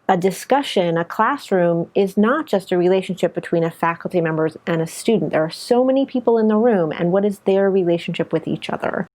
a discussion, a classroom is not just a relationship between a faculty member and a student. There are so many people in the room, and what is their relationship with each other?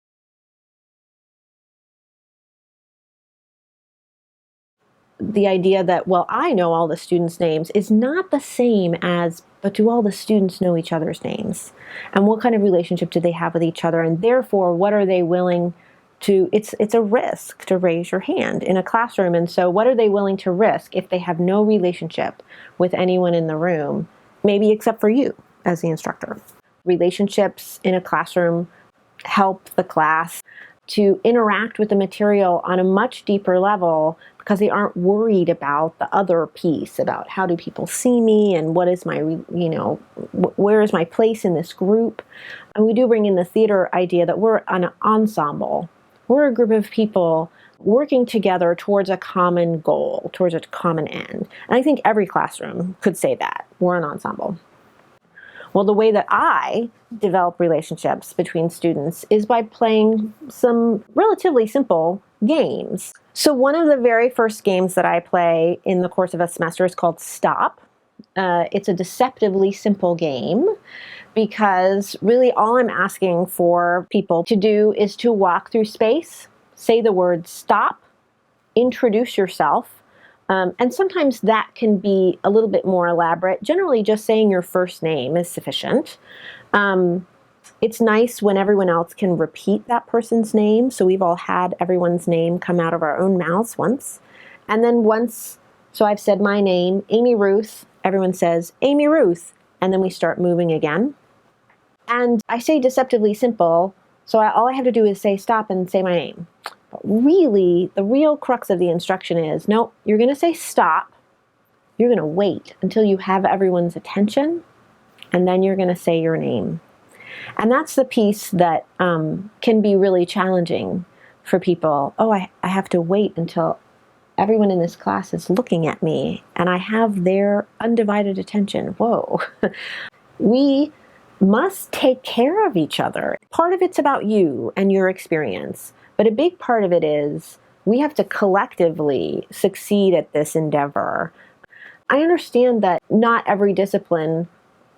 The idea that, well, I know all the students' names is not the same as, but do all the students know each other's names? And what kind of relationship do they have with each other? And therefore, what are they willing to, it's a risk to raise your hand in a classroom. And so what are they willing to risk if they have no relationship with anyone in the room, maybe except for you as the instructor? Relationships in a classroom help the class to interact with the material on a much deeper level because they aren't worried about the other piece, about how do people see me and what is my, where is my place in this group. And we do bring in the theater idea that we're an ensemble. We're a group of people working together towards a common goal, towards a common end. And I think every classroom could say that. We're an ensemble. Well, the way that I develop relationships between students is by playing some relatively simple games. So one of the very first games that I play in the course of a semester is called Stop. It's a deceptively simple game because really all I'm asking for people to do is to walk through space, say the word stop, introduce yourself. And sometimes that can be a little bit more elaborate. Generally, just saying your first name is sufficient. It's nice when everyone else can repeat that person's name. So we've all had everyone's name come out of our own mouths once. And then so I've said my name, Amy Ruth. Everyone says, Amy Ruth. And then we start moving again. And I say deceptively simple. So all I have to do is say stop and say my name. But really, the real crux of the instruction is, no, you're going to say stop. You're going to wait until you have everyone's attention, and then you're going to say your name. And that's the piece that can be really challenging for people. Oh, I have to wait until everyone in this class is looking at me, and I have their undivided attention. Whoa. We must take care of each other. Part of it's about you and your experience. But a big part of it is we have to collectively succeed at this endeavor. I understand that not every discipline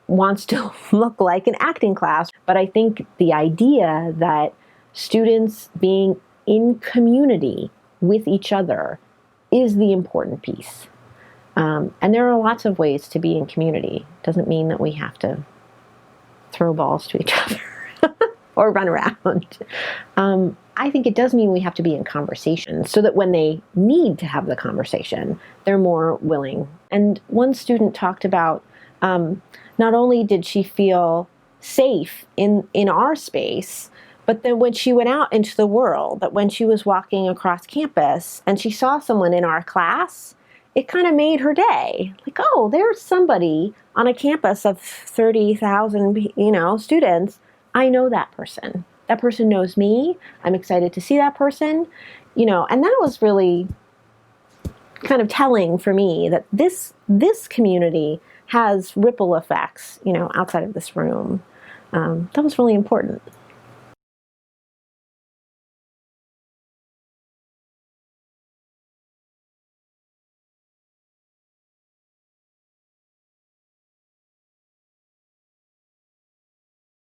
wants to look like an acting class, but I think the idea that students being in community with each other is the important piece. And there are lots of ways to be in community. Doesn't mean that we have to throw balls to each other or run around. I think it does mean we have to be in conversation so that when they need to have the conversation, they're more willing. And one student talked about not only did she feel safe in our space, but then when she went out into the world, that when she was walking across campus and she saw someone in our class, it kind of made her day. Like, oh, there's somebody on a campus of 30,000, students. I know that person. That person knows me. I'm excited to see that person, and that was really kind of telling for me that this community has ripple effects, outside of this room. That was really important.